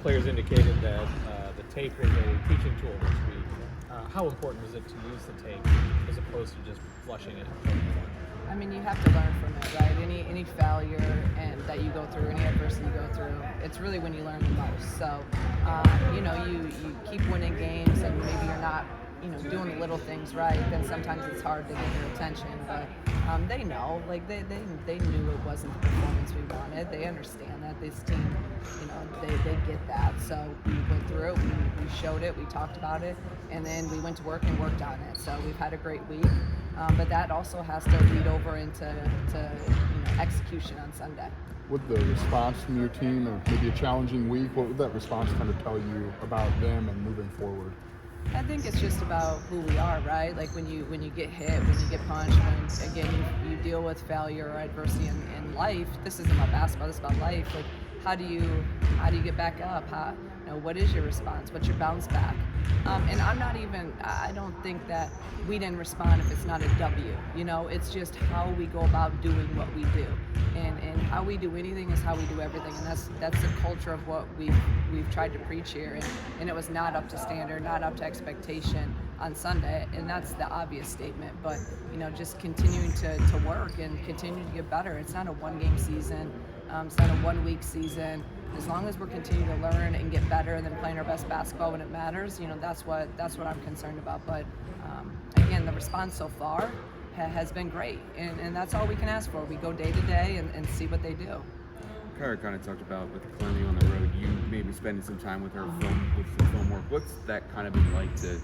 players indicated that the tape was a teaching tool this week. How important was it to use the tape as opposed to just flushing it? I mean, you have to learn from it, right? Any failure and that you go through, any adversity you go through, it's really when you learn the most. So, you keep winning games, and maybe you're not, doing the little things right. Then sometimes it's hard to get their attention. But they know, like they knew it wasn't the performance we wanted. They understand that this team, they get that. So we went through it, we showed it, we talked about it, and then we went to work and worked on it. So we've had a great week. But that also has to lead over into execution on Sunday. With the response from your team, or maybe a challenging week, what would that response kind of tell you about them and moving forward? I think it's just about who we are, right? Like when you get hit, when you get punched, when again you deal with failure or adversity in life. This isn't about basketball. This is about life. Like how do you get back up? What is your response? What's your bounce back? And I don't think that we didn't respond if it's not a W. It's just how we go about doing what we do. And how we do anything is how we do everything. And that's the culture of what we've tried to preach here. And it was not up to standard, not up to expectation on Sunday. And that's the obvious statement. But, just continuing to work and continue to get better. It's not a one-game season. It's not a one-week season. As long as we're continuing to learn and get better and then playing our best basketball when it matters, that's what I'm concerned about. But again, the response so far has been great, and that's all we can ask for. We go day to day and see what they do. Kara kind of talked about with Clemmy on the road, you maybe spending some time with her with some film work. What's that kind of been like to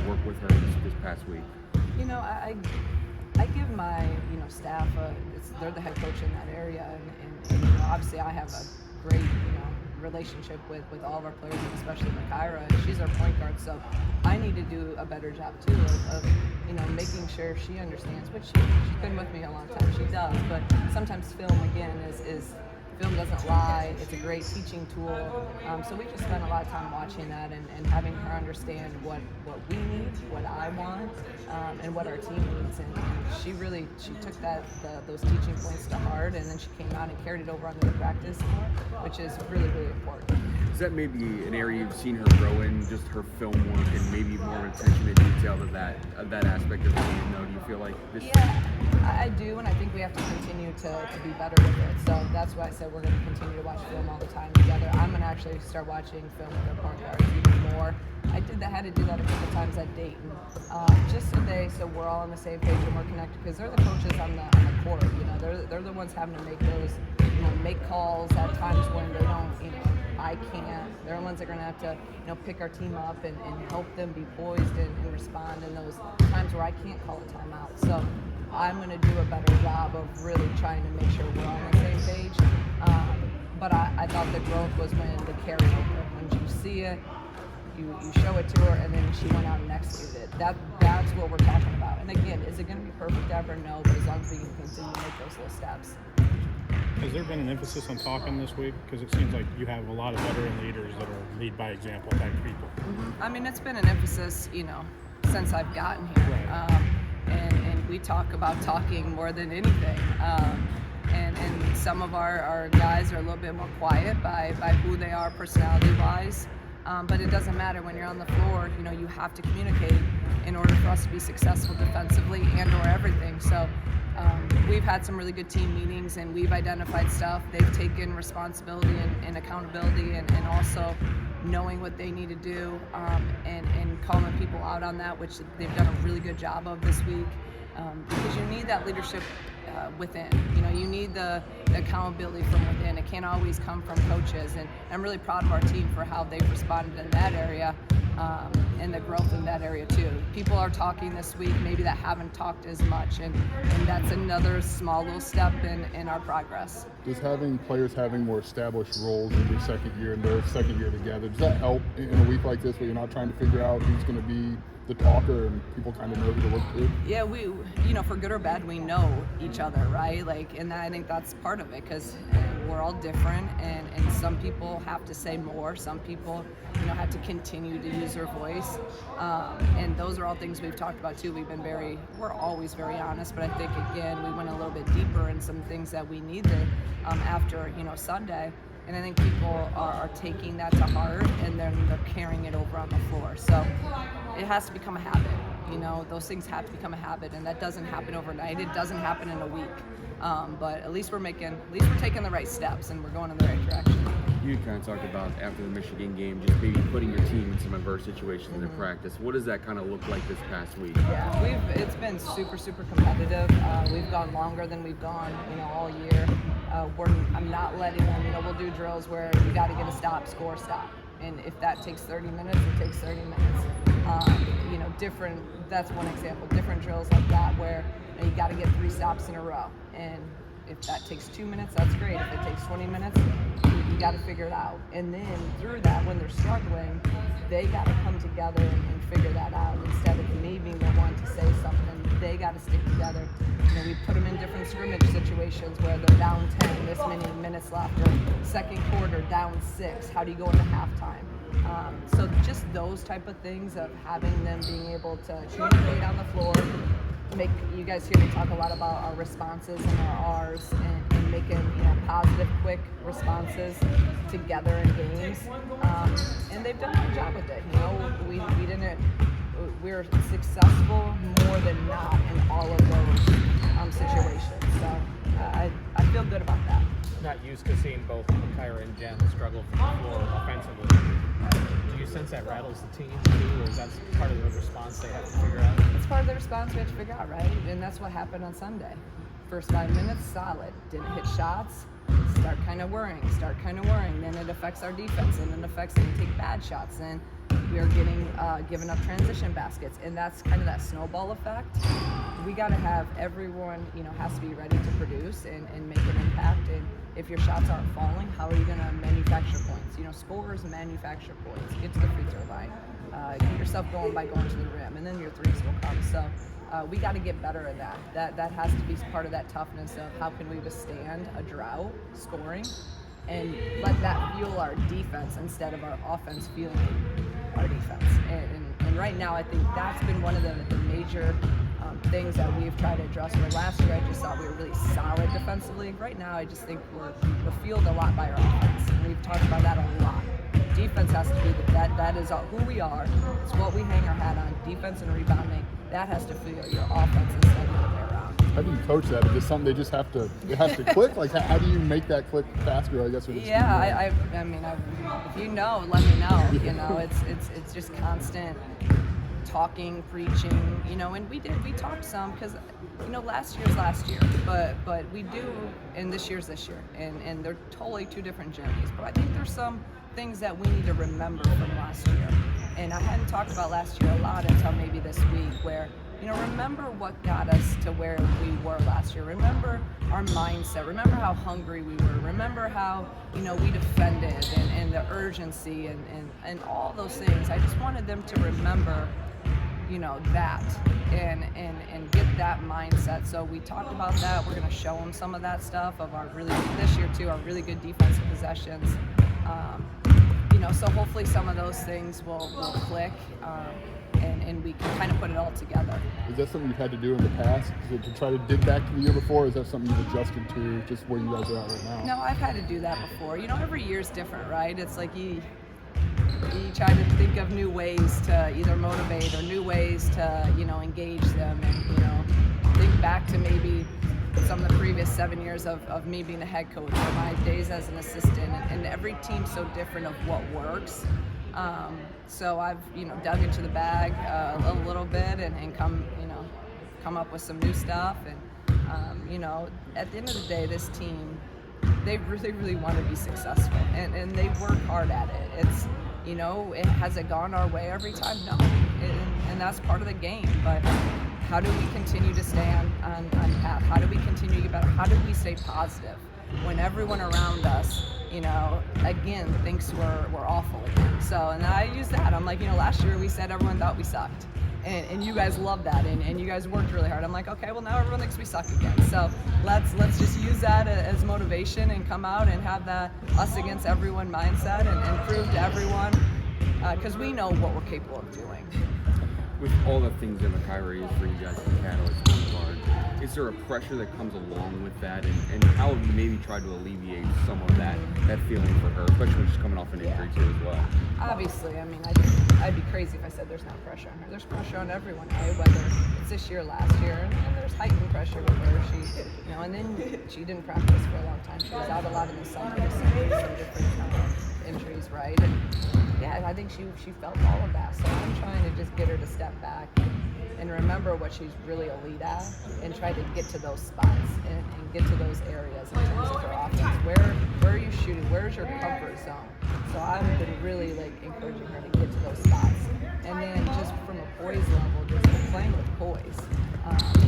work with her this past week? I give my staff they're the head coach in that area, and obviously I have a great relationship with all of our players, and especially with Kyra. She's our point guard, so I need to do a better job too of making sure she understands. But she's been with me a long time. She does, but sometimes film again is film doesn't lie. It's a great teaching tool. So we just spent a lot of time watching that and having her understand what we need, what I want, and what our team needs. And she took those teaching points to heart, and then she came out and carried it over onto the practice, which is really, really important. Is that maybe an area you've seen her grow in, just her film work and maybe more attention to detail of that aspect of the game, though? Do you feel like this? Yeah, I do, and I think we have to continue to be better with it. So that's why I said we're going to continue to watch film all the time together. I'm going to actually start watching film with our point guards even more. Had to do that a couple times at Dayton, just so we're all on the same page and we're connected, because they're the coaches on the court. They're the ones having to make those, make calls at times when they don't, I can't. They're the ones that are going to have to, pick our team up and help them be poised and respond in those times where I can't call a timeout. So I'm going to do a better job of really trying to make sure we're on the same page. But I thought the growth was when the carryover, when you see it, you show it to her, and then she went out and executed it. That's what we're talking about. And again, is it going to be perfect ever? No, but as long as we can continue to make those little steps. Has there been an emphasis on talking this week? Because it seems like you have a lot of veteran leaders that are lead by example type people. Mm-hmm. I mean, it's been an emphasis, since I've gotten here. Right. And we talk about talking more than anything. And some of our guys are a little bit more quiet by who they are personality-wise. But it doesn't matter when you're on the floor. You have to communicate in order for us to be successful defensively and/or everything. So we've had some really good team meetings, and we've identified stuff. They've taken responsibility and accountability, and also knowing what they need to do, and calling people out on that, which they've done a really good job of this week. Because you need that leadership within. You need the accountability from within. It can't always come from coaches, and I'm really proud of our team for how they've responded in that area, and the growth in that area too. People are talking this week maybe that haven't talked as much, and that's another small little step in our progress. Does players having more established roles in their second year together, does that help in a week like this where you're not trying to figure out who's going to be the talker and people kind of know who to look to? Yeah, we, for good or bad, we know each other, right? And I think that's part of it, because we're all different, and some people have to say more. Some people, have to continue to use their voice, and those are all things we've talked about too. We're always very honest, but I think again we went a little bit deeper in some things that we needed after Sunday. And I think people are taking that to heart, and then they're carrying it over on the floor. So it has to become a habit. You know, those things have to become a habit, and that doesn't happen overnight. It doesn't happen in a week. But at least we're taking the right steps, and we're going in the right direction. You kind of talked about after the Michigan game, just maybe putting your team in some adverse situations in practice. What does that kind of look like this past week? Yeah, it's been super competitive. We've gone longer than we've gone, all year. I'm not letting them. We'll do drills where you got to get a stop, score, stop, and if that takes 30 minutes, it takes 30 minutes. Different. That's one example. Different drills like that where you got to get 3 stops in a row, and if that takes 2 minutes, that's great. If it takes 20 minutes, you got to figure it out. And then through that, when they're struggling, they got to come together and figure that out. Instead of me being the one to say something, they got to stick together. We put them in different scrimmage situations where they're down 10, this many minutes left, or second quarter down 6. How do you go into halftime? So just those type of things of having them being able to communicate on the floor. You guys hear me talk a lot about our responses and our R's and making positive, quick responses together in games. And they've done a good job with it. We're successful more than not in all of those situations. So I feel good about that. Not used to seeing both Kyra and Jen struggle from the floor offensively. Do you sense that rattles the team too, or is that part of the response they have to figure out? It's part of the response we have to figure out, right? And that's what happened on Sunday. First 5 minutes, solid. Didn't hit shots. Start kind of worrying. Then it affects our defense, and it affects them to take bad shots. And we are getting giving up transition baskets, and that's kind of that snowball effect. We got to have everyone, has to be ready to produce and make an impact. And if your shots aren't falling, how are you going to manufacture points? Scorers manufacture points. Get to the free throw line. Get yourself going by going to the rim, and then your threes will come. So we got to get better at that. That has to be part of that toughness of how can we withstand a drought scoring and let that fuel our defense instead of our offense fueling our defense. And right now, I think that's been one of the major things that we've tried to address. Where last year I just thought we were really solid defensively. Right now, I just think we're fueled a lot by our offense, and we've talked about that a lot. Defense has to be that is who we are. It's what we hang our hat on. Defense and rebounding. That has to fuel your offense instead of the other way around. How do you coach that? Is it something they just have to? It has to click. Like how do you make that click faster? I guess. With Yeah, I mean, if you know, let me know. It's just constant talking, preaching. And we talked some because last year's last year, but we do, and this year's this year, and they're totally two different journeys. But I think there's some things that we need to remember from last year, and I hadn't talked about last year a lot until maybe this week, where remember what got us to where we were last year. Remember our mindset. Remember how hungry we were. Remember how we defended and the urgency and all those things. I just wanted them to remember that and get that mindset. So we talked about that. We're going to show them some of that stuff of our this year too, our really good defensive possessions. So hopefully some of those things will click, and we can kind of put it all together. Is that something you've had to do in the past? Is it to try to dig back to the year before, or is that something you've adjusted to just where you guys are at right now? No, I've had to do that before. Every year's different, right? It's like you try to think of new ways to either motivate or new ways to, engage them, and, think back to maybe some of the previous 7 years of me being a head coach or my days as an assistant, and every team's so different of what works. So I've, dug into the bag a little bit and come up with some new stuff. And, at the end of the day, this team, they really, really want to be successful, and they work hard at it. It's, has it gone our way every time? No, and that's part of the game. But how do we continue to stay on path? How do we continue to get better? How do we stay positive when everyone around us, again, thinks we're awful again? So, and I use that. I'm like, last year we said everyone thought we sucked. And you guys love that, and you guys worked really hard. I'm like, okay, well now everyone thinks we suck again. So let's just use that as motivation and come out and have that us against everyone mindset and prove to everyone, because we know what we're capable of doing. with all the things that Kyrie is for you guys in Catalyst Boulevard, is there a pressure that comes along with that, and how have you maybe tried to alleviate some of that feeling for her, especially when she's coming off an injury too as well? Obviously, I mean, I'd be crazy if I said there's no pressure on her. There's pressure on everyone, right? Whether it's this year, last year, and there's heightened pressure with her. She, you know, and then she didn't practice for a long time. She was out a lot in the summer, some different injuries, right? And yeah, I think she felt all of that. So I'm trying to just get her to step back and remember what she's really elite at, and try to get to those spots and get to those areas in terms of her offense. Where are you shooting? Where's your comfort zone? So I've been really like encouraging her to get to those spots, and then just from a poise level, just playing with poise,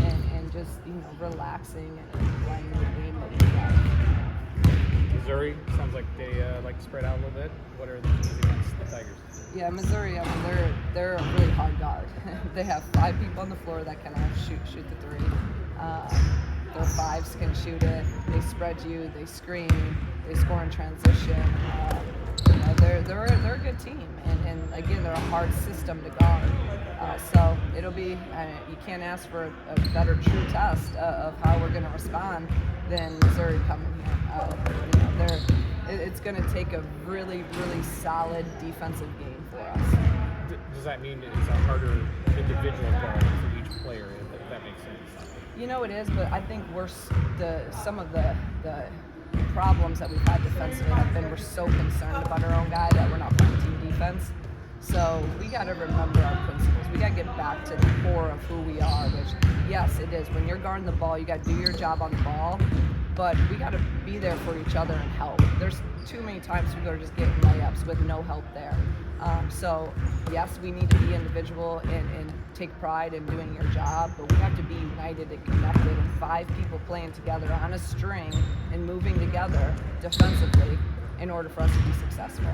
and just relaxing and playing the game that we love. Missouri sounds like they like to spread out a little bit. What are the keys against the Tigers? Yeah, Missouri. I mean, they're a really hard guard. They have 5 people on the floor that can shoot the three. Their 5s can shoot it. They spread you. They screen. They score in transition. They're a good team, and again, they're a hard system to guard. So it'll be you can't ask for a better true test of how we're going to respond than Missouri coming here. It's going to take a really, really solid defensive game for us. Does that mean it's a harder individual guard for each player, if that makes sense? You know it is, but I think some of the problems that we've had defensively have been we're so concerned about our own guy that we're not playing team defense. So we got to remember our principles. We got to get back to the core of who we are, which, yes, it is. When you're guarding the ball, you got to do your job on the ball, but we got to be there for each other and help. There's too many times people are just getting layups with no help there. So, yes, we need to be individual and take pride in doing your job, but we have to be united and connected, and 5 people playing together on a string and moving together defensively in order for us to be successful.